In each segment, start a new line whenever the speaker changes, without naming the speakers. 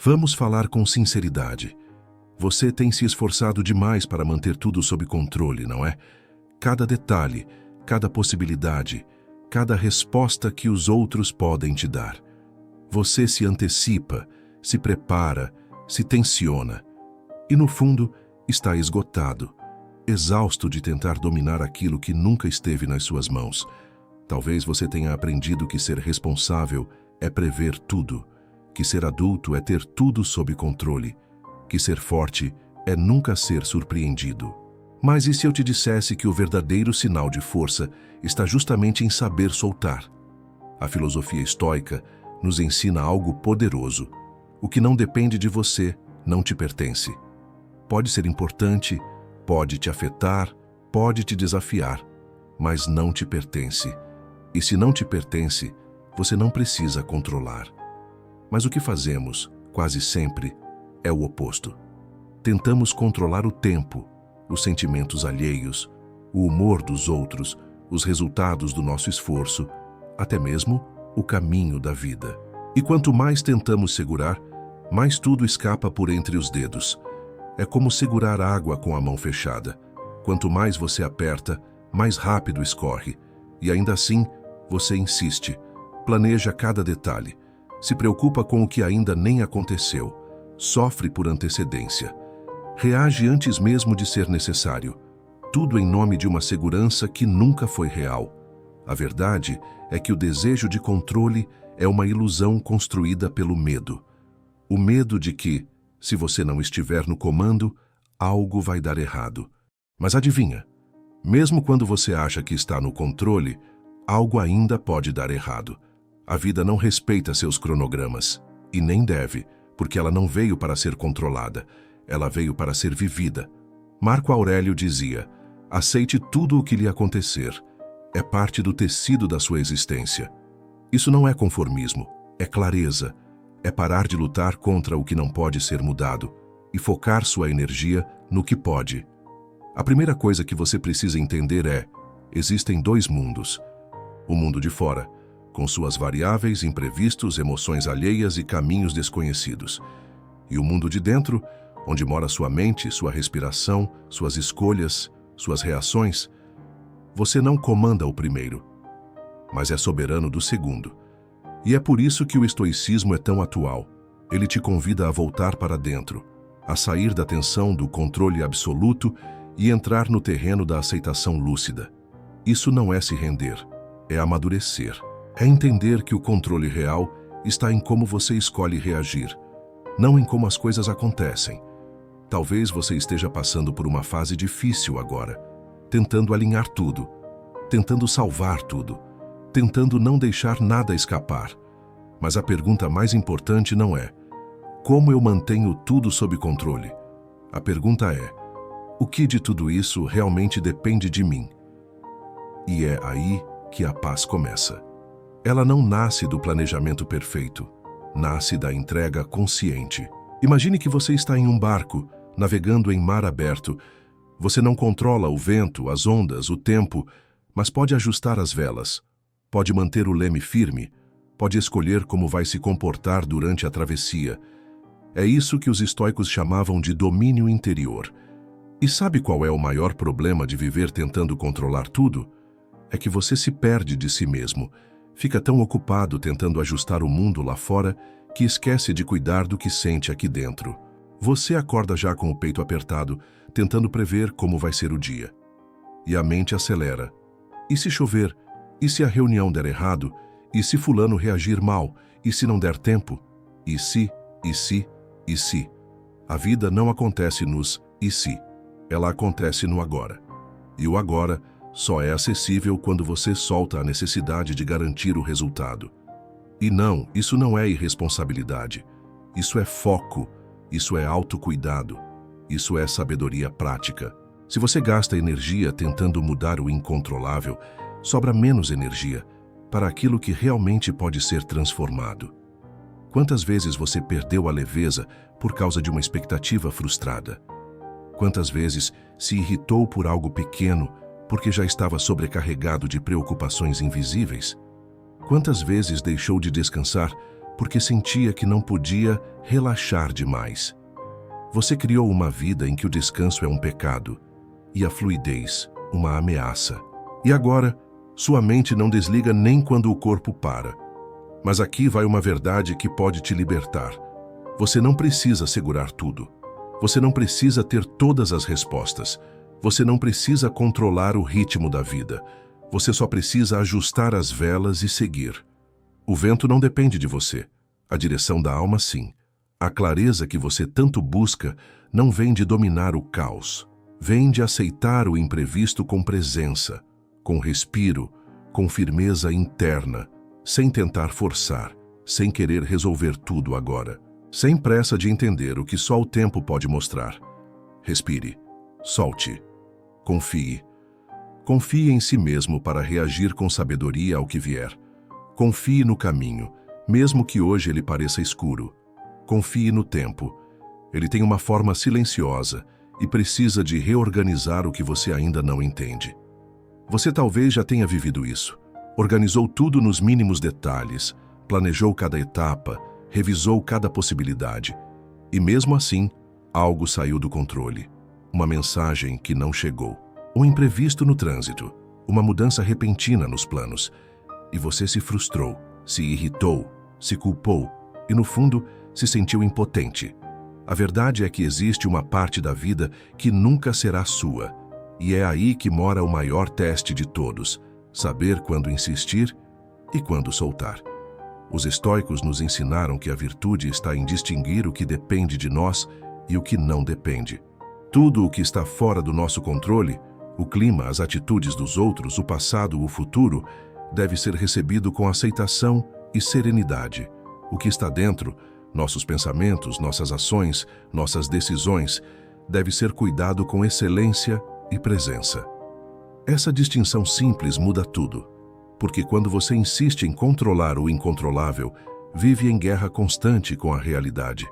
Vamos falar com sinceridade. Você tem se esforçado demais para manter tudo sob controle, não é? Cada detalhe, cada possibilidade, cada resposta que os outros podem te dar. Você se antecipa, se prepara, se tensiona. E no fundo, está esgotado, exausto de tentar dominar aquilo que nunca esteve nas suas mãos. Talvez você tenha aprendido que ser responsável é prever tudo, que ser adulto é ter tudo sob controle, que ser forte é nunca ser surpreendido. Mas e se eu te dissesse que o verdadeiro sinal de força está justamente em saber soltar? A filosofia estoica nos ensina algo poderoso. O que não depende de você não te pertence. Pode ser importante, pode te afetar, pode te desafiar, mas não te pertence. E se não te pertence, você não precisa controlar. Mas o que fazemos, quase sempre, é o oposto. Tentamos controlar o tempo, os sentimentos alheios, o humor dos outros, os resultados do nosso esforço, até mesmo o caminho da vida. E quanto mais tentamos segurar, mais tudo escapa por entre os dedos. É como segurar água com a mão fechada. Quanto mais você aperta, mais rápido escorre. E ainda assim, você insiste, planeja cada detalhe, se preocupa com o que ainda nem aconteceu, sofre por antecedência, reage antes mesmo de ser necessário, tudo em nome de uma segurança que nunca foi real. A verdade é que o desejo de controle é uma ilusão construída pelo medo. O medo de que, se você não estiver no comando, algo vai dar errado. Mas adivinha, mesmo quando você acha que está no controle, algo ainda pode dar errado. A vida não respeita seus cronogramas, e nem deve, porque ela não veio para ser controlada, ela veio para ser vivida. Marco Aurélio dizia: aceite tudo o que lhe acontecer, é parte do tecido da sua existência. Isso não é conformismo, é clareza, é parar de lutar contra o que não pode ser mudado e focar sua energia no que pode. A primeira coisa que você precisa entender é: existem dois mundos. O mundo de fora, com suas variáveis, imprevistos, emoções alheias e caminhos desconhecidos. E o mundo de dentro, onde mora sua mente, sua respiração, suas escolhas, suas reações. Você não comanda o primeiro, mas é soberano do segundo. E é por isso que o estoicismo é tão atual. Ele te convida a voltar para dentro, a sair da tensão do controle absoluto e entrar no terreno da aceitação lúcida. Isso não é se render, é amadurecer. É entender que o controle real está em como você escolhe reagir, não em como as coisas acontecem. Talvez você esteja passando por uma fase difícil agora, tentando alinhar tudo, tentando salvar tudo, tentando não deixar nada escapar. Mas a pergunta mais importante não é: como eu mantenho tudo sob controle? A pergunta é: o que de tudo isso realmente depende de mim? E é aí que a paz começa. Ela não nasce do planejamento perfeito, nasce da entrega consciente. Imagine que você está em um barco, navegando em mar aberto. Você não controla o vento, as ondas, o tempo, mas pode ajustar as velas, pode manter o leme firme, pode escolher como vai se comportar durante a travessia. É isso que os estoicos chamavam de domínio interior. E sabe qual é o maior problema de viver tentando controlar tudo? É que você se perde de si mesmo. Fica tão ocupado tentando ajustar o mundo lá fora que esquece de cuidar do que sente aqui dentro. Você acorda já com o peito apertado, tentando prever como vai ser o dia. E a mente acelera. E se chover? E se a reunião der errado? E se fulano reagir mal? E se não der tempo? E se? A vida não acontece nos e se. Ela acontece no agora. E o agora só é acessível quando você solta a necessidade de garantir o resultado. E não, isso não é irresponsabilidade. Isso é foco, isso é autocuidado, isso é sabedoria prática. Se você gasta energia tentando mudar o incontrolável, sobra menos energia para aquilo que realmente pode ser transformado. Quantas vezes você perdeu a leveza por causa de uma expectativa frustrada? Quantas vezes se irritou por algo pequeno porque já estava sobrecarregado de preocupações invisíveis? Quantas vezes deixou de descansar porque sentia que não podia relaxar demais. Você criou uma vida em que o descanso é um pecado e a fluidez uma ameaça. E agora, sua mente não desliga nem quando o corpo para. Mas aqui vai uma verdade que pode te libertar. Você não precisa segurar tudo. Você não precisa ter todas as respostas. Você não precisa controlar o ritmo da vida. Você só precisa ajustar as velas e seguir. O vento não depende de você. A direção da alma, sim. A clareza que você tanto busca não vem de dominar o caos. Vem de aceitar o imprevisto com presença, com respiro, com firmeza interna, sem tentar forçar, sem querer resolver tudo agora, sem pressa de entender o que só o tempo pode mostrar. Respire, solte, confie. Confie em si mesmo para reagir com sabedoria ao que vier. Confie no caminho, mesmo que hoje ele pareça escuro. Confie no tempo. Ele tem uma forma silenciosa e precisa de reorganizar o que você ainda não entende. Você talvez já tenha vivido isso. Organizou tudo nos mínimos detalhes, planejou cada etapa, revisou cada possibilidade. E mesmo assim, algo saiu do controle. Uma mensagem que não chegou. Um imprevisto no trânsito. Uma mudança repentina nos planos. E você se frustrou, se irritou, se culpou e, no fundo, se sentiu impotente. A verdade é que existe uma parte da vida que nunca será sua. E é aí que mora o maior teste de todos, saber quando insistir e quando soltar. Os estoicos nos ensinaram que a virtude está em distinguir o que depende de nós e o que não depende. Tudo o que está fora do nosso controle, o clima, as atitudes dos outros, o passado, o futuro, deve ser recebido com aceitação e serenidade. O que está dentro, nossos pensamentos, nossas ações, nossas decisões, deve ser cuidado com excelência e presença. Essa distinção simples muda tudo, porque quando você insiste em controlar o incontrolável, vive em guerra constante com a realidade.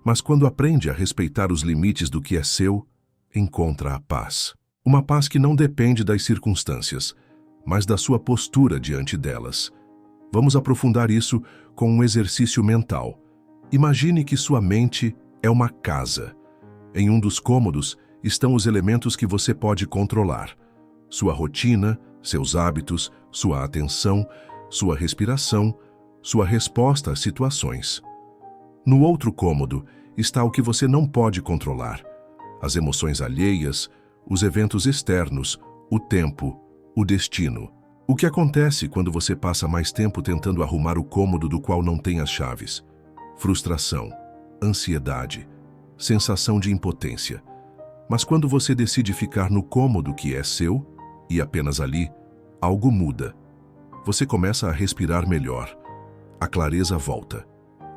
Mas quando aprende a respeitar os limites do que é seu, encontra a paz. Uma paz que não depende das circunstâncias, mas da sua postura diante delas. Vamos aprofundar isso com um exercício mental. Imagine que sua mente é uma casa. Em um dos cômodos estão os elementos que você pode controlar. Sua rotina, seus hábitos, sua atenção, sua respiração, sua resposta às situações. No outro cômodo está o que você não pode controlar. As emoções alheias, os eventos externos, o tempo, o destino. O que acontece quando você passa mais tempo tentando arrumar o cômodo do qual não tem as chaves? Frustração, ansiedade, sensação de impotência. Mas quando você decide ficar no cômodo que é seu, e apenas ali, algo muda. Você começa a respirar melhor. A clareza volta.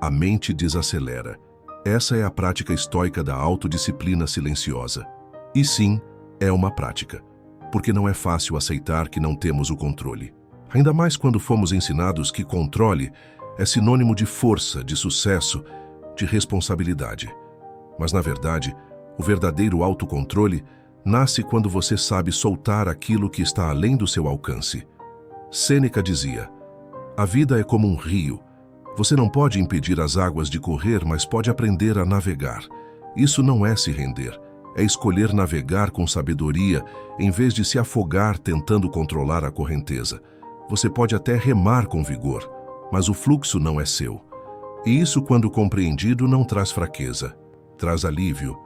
A mente desacelera. Essa é a prática estoica da autodisciplina silenciosa. E sim, é uma prática, porque não é fácil aceitar que não temos o controle. Ainda mais quando fomos ensinados que controle é sinônimo de força, de sucesso, de responsabilidade. Mas, na verdade, o verdadeiro autocontrole nasce quando você sabe soltar aquilo que está além do seu alcance. Sêneca dizia: a vida é como um rio. Você não pode impedir as águas de correr, mas pode aprender a navegar. Isso não é se render, é escolher navegar com sabedoria em vez de se afogar tentando controlar a correnteza. Você pode até remar com vigor, mas o fluxo não é seu. E isso, quando compreendido, não traz fraqueza, traz alívio.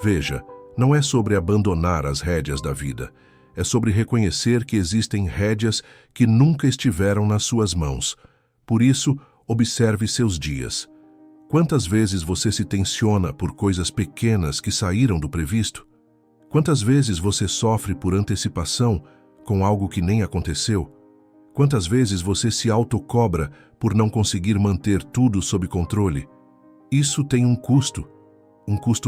Veja, não é sobre abandonar as rédeas da vida, é sobre reconhecer que existem rédeas que nunca estiveram nas suas mãos. Por isso, observe seus dias. Quantas vezes você se tensiona por coisas pequenas que saíram do previsto? Quantas vezes você sofre por antecipação com algo que nem aconteceu? Quantas vezes você se autocobra por não conseguir manter tudo sob controle? Isso tem um custo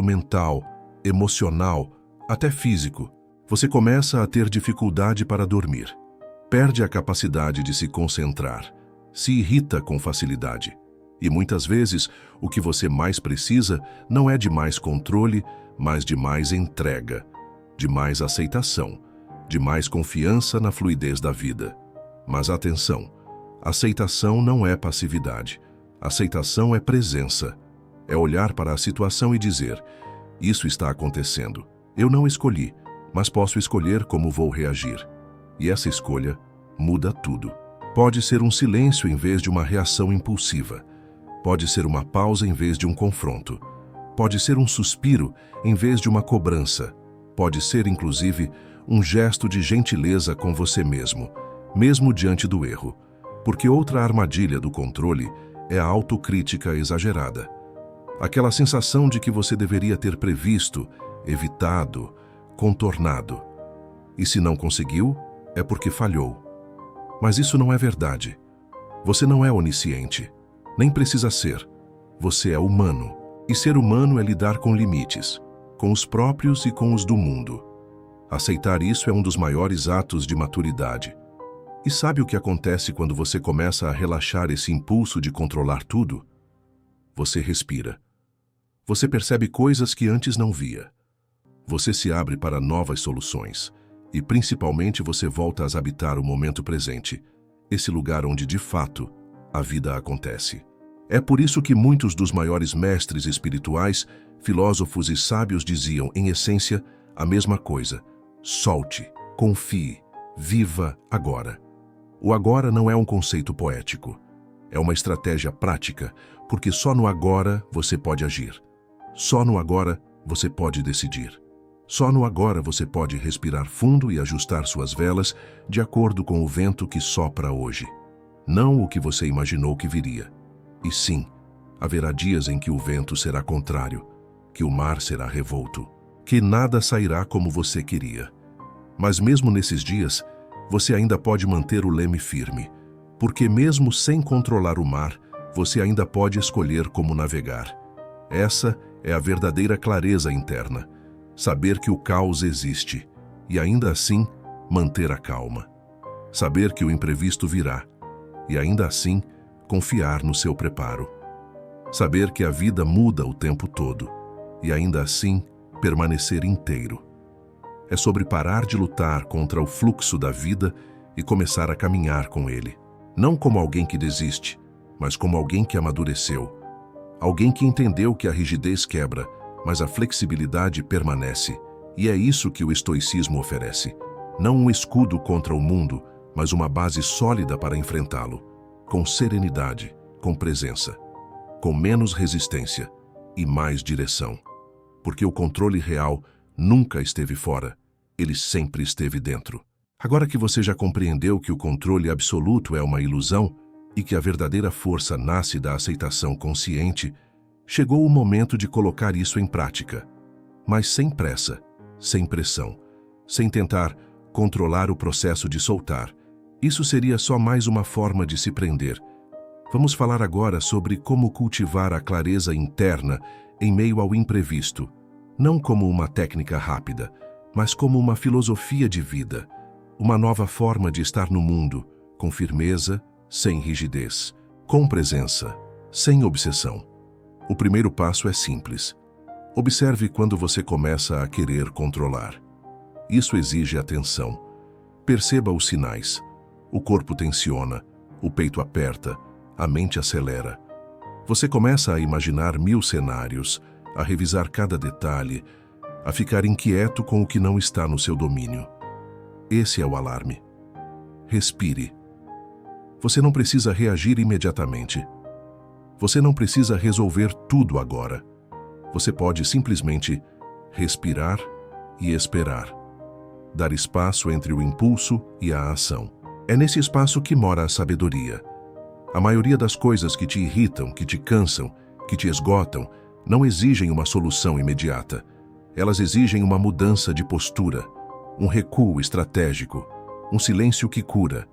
mental, emocional, até físico. Você começa a ter dificuldade para dormir, perde a capacidade de se concentrar, se irrita com facilidade. E muitas vezes, o que você mais precisa não é de mais controle, mas de mais entrega, de mais aceitação, de mais confiança na fluidez da vida. Mas atenção, aceitação não é passividade. Aceitação é presença. É olhar para a situação e dizer: isso está acontecendo. Eu não escolhi, mas posso escolher como vou reagir. E essa escolha muda tudo. Pode ser um silêncio em vez de uma reação impulsiva. Pode ser uma pausa em vez de um confronto. Pode ser um suspiro em vez de uma cobrança. Pode ser, inclusive, um gesto de gentileza com você mesmo, mesmo diante do erro. Porque outra armadilha do controle é a autocrítica exagerada. Aquela sensação de que você deveria ter previsto, evitado, contornado. E se não conseguiu, é porque falhou. Mas isso não é verdade. Você não é onisciente. Nem precisa ser. Você é humano. E ser humano é lidar com limites, com os próprios e com os do mundo. Aceitar isso é um dos maiores atos de maturidade. E sabe o que acontece quando você começa a relaxar esse impulso de controlar tudo? Você respira. Você percebe coisas que antes não via. Você se abre para novas soluções. E principalmente você volta a habitar o momento presente, esse lugar onde de fato a vida acontece. É por isso que muitos dos maiores mestres espirituais, filósofos e sábios diziam, em essência, a mesma coisa: solte, confie, viva agora. O agora não é um conceito poético. É uma estratégia prática, porque só no agora você pode agir. Só no agora você pode decidir. Só no agora você pode respirar fundo e ajustar suas velas de acordo com o vento que sopra hoje. Não o que você imaginou que viria. E sim, haverá dias em que o vento será contrário, que o mar será revolto, que nada sairá como você queria. Mas mesmo nesses dias, você ainda pode manter o leme firme, porque mesmo sem controlar o mar, você ainda pode escolher como navegar. Essa é a verdadeira clareza interna. Saber que o caos existe e ainda assim manter a calma. Saber que o imprevisto virá e ainda assim confiar no seu preparo. Saber que a vida muda o tempo todo e ainda assim permanecer inteiro. É sobre parar de lutar contra o fluxo da vida e começar a caminhar com ele. Não como alguém que desiste, mas como alguém que amadureceu. Alguém que entendeu que a rigidez quebra, mas a flexibilidade permanece. E é isso que o estoicismo oferece. Não um escudo contra o mundo, mas uma base sólida para enfrentá-lo. Com serenidade, com presença, com menos resistência e mais direção. Porque o controle real nunca esteve fora, ele sempre esteve dentro. Agora que você já compreendeu que o controle absoluto é uma ilusão e que a verdadeira força nasce da aceitação consciente, chegou o momento de colocar isso em prática. Mas sem pressa, sem pressão, sem tentar controlar o processo de soltar. Isso seria só mais uma forma de se prender. Vamos falar agora sobre como cultivar a clareza interna em meio ao imprevisto, não como uma técnica rápida, mas como uma filosofia de vida, uma nova forma de estar no mundo, com firmeza, sem rigidez, com presença, sem obsessão. O primeiro passo é simples. Observe quando você começa a querer controlar. Isso exige atenção. Perceba os sinais. O corpo tensiona, o peito aperta, a mente acelera. Você começa a imaginar 1000 cenários, a revisar cada detalhe, a ficar inquieto com o que não está no seu domínio. Esse é o alarme. Respire. Você não precisa reagir imediatamente. Você não precisa resolver tudo agora. Você pode simplesmente respirar e esperar. Dar espaço entre o impulso e a ação. É nesse espaço que mora a sabedoria. A maioria das coisas que te irritam, que te cansam, que te esgotam, não exigem uma solução imediata. Elas exigem uma mudança de postura, um recuo estratégico, um silêncio que cura.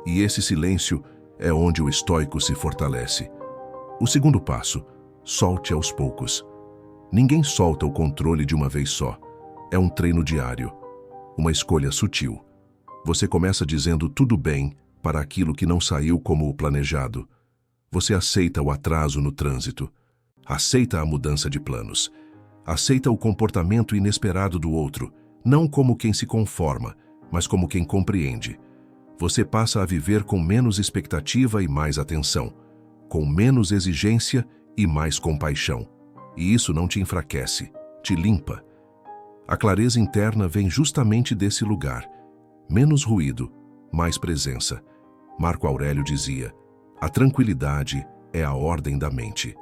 E esse silêncio é onde o estoico se fortalece. O segundo passo, solte aos poucos. Ninguém solta o controle de uma vez só. É um treino diário, uma escolha sutil. Você começa dizendo tudo bem para aquilo que não saiu como o planejado. Você aceita o atraso no trânsito, aceita a mudança de planos, aceita o comportamento inesperado do outro, não como quem se conforma, mas como quem compreende. Você passa a viver com menos expectativa e mais atenção. com menos exigência e mais compaixão. E isso não te enfraquece, te limpa. A clareza interna vem justamente desse lugar. Menos ruído, mais presença. Marco Aurélio dizia: a tranquilidade é a ordem da mente.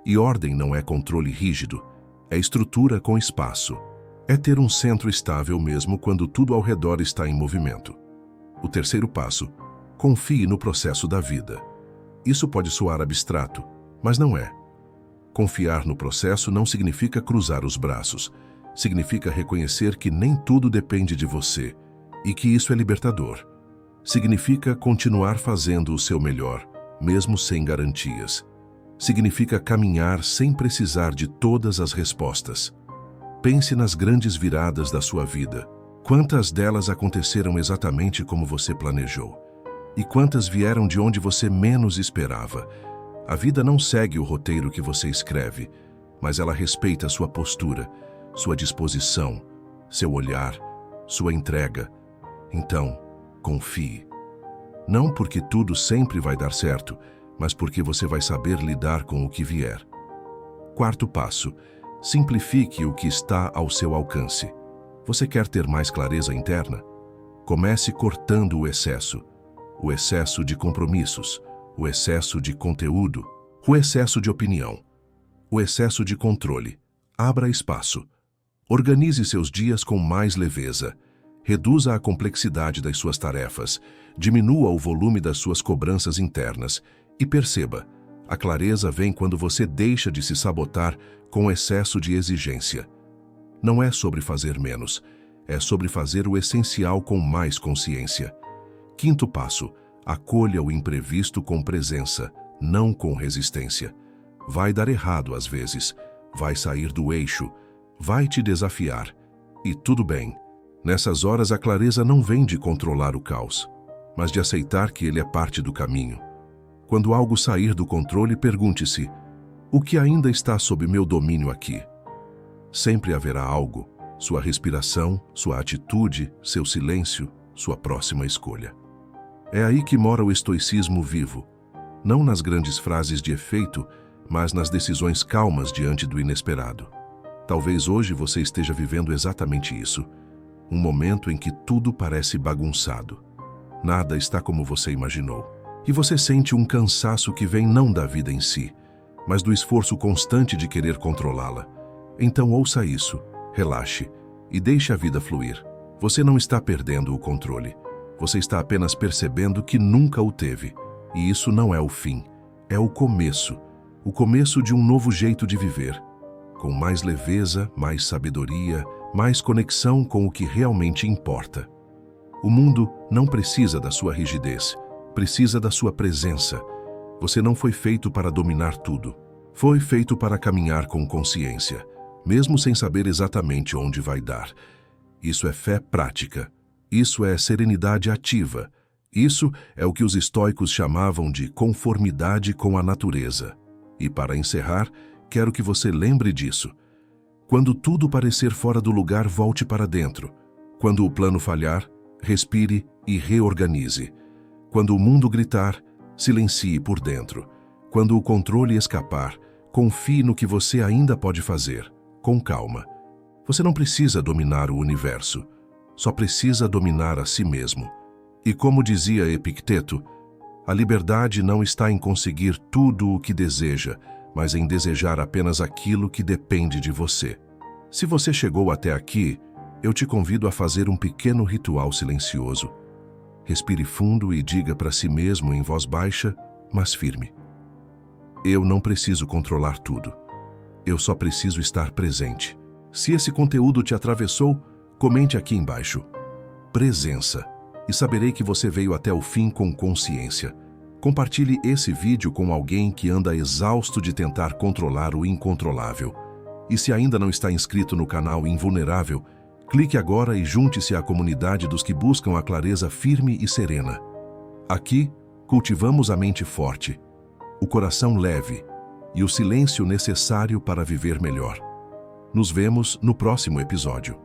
E ordem não é controle rígido, é estrutura com espaço. É ter um centro estável mesmo quando tudo ao redor está em movimento. O terceiro passo: confie no processo da vida. Isso pode soar abstrato, mas não é. Confiar no processo não significa cruzar os braços. Significa reconhecer que nem tudo depende de você e que isso é libertador. Significa continuar fazendo o seu melhor, mesmo sem garantias. Significa caminhar sem precisar de todas as respostas. Pense nas grandes viradas da sua vida. Quantas delas aconteceram exatamente como você planejou? E quantas vieram de onde você menos esperava? A vida não segue o roteiro que você escreve, mas ela respeita sua postura, sua disposição, seu olhar, sua entrega. Então, confie. Não porque tudo sempre vai dar certo, mas porque você vai saber lidar com o que vier. Quarto passo: simplifique o que está ao seu alcance. Você quer ter mais clareza interna? Comece cortando o excesso de compromissos, o excesso de conteúdo, o excesso de opinião, o excesso de controle. Abra espaço. Organize seus dias com mais leveza. Reduza a complexidade das suas tarefas. Diminua o volume das suas cobranças internas. E perceba, a clareza vem quando você deixa de se sabotar com excesso de exigência. Não é sobre fazer menos, é sobre fazer o essencial com mais consciência. Quinto passo: acolha o imprevisto com presença, não com resistência. Vai dar errado às vezes, vai sair do eixo, vai te desafiar. E tudo bem. Nessas horas a clareza não vem de controlar o caos, mas de aceitar que ele é parte do caminho. Quando algo sair do controle, pergunte-se: o que ainda está sob meu domínio aqui? Sempre haverá algo, sua respiração, sua atitude, seu silêncio, sua próxima escolha. É aí que mora o estoicismo vivo, não nas grandes frases de efeito, mas nas decisões calmas diante do inesperado. Talvez hoje você esteja vivendo exatamente isso, um momento em que tudo parece bagunçado. Nada está como você imaginou. E você sente um cansaço que vem não da vida em si, mas do esforço constante de querer controlá-la. Então ouça isso, relaxe e deixe a vida fluir. Você não está perdendo o controle. Você está apenas percebendo que nunca o teve. E isso não é o fim, é o começo de um novo jeito de viver, com mais leveza, mais sabedoria, mais conexão com o que realmente importa. O mundo não precisa da sua rigidez, precisa da sua presença. Você não foi feito para dominar tudo. Foi feito para caminhar com consciência, mesmo sem saber exatamente onde vai dar. Isso é fé prática. Isso é serenidade ativa. Isso é o que os estoicos chamavam de conformidade com a natureza. E para encerrar, quero que você lembre disso. Quando tudo parecer fora do lugar, volte para dentro. Quando o plano falhar, respire e reorganize. Quando o mundo gritar, silencie por dentro. Quando o controle escapar, confie no que você ainda pode fazer, com calma. Você não precisa dominar o universo, só precisa dominar a si mesmo. E como dizia Epicteto, a liberdade não está em conseguir tudo o que deseja, mas em desejar apenas aquilo que depende de você. Se você chegou até aqui, eu te convido a fazer um pequeno ritual silencioso. Respire fundo e diga para si mesmo em voz baixa, mas firme: eu não preciso controlar tudo. Eu só preciso estar presente. Se esse conteúdo te atravessou, comente aqui embaixo: presença, e saberei que você veio até o fim com consciência. Compartilhe esse vídeo com alguém que anda exausto de tentar controlar o incontrolável. E se ainda não está inscrito no canal Invulnerável, clique agora e junte-se à comunidade dos que buscam a clareza firme e serena. Aqui, cultivamos a mente forte, o coração leve e o silêncio necessário para viver melhor. Nos vemos no próximo episódio.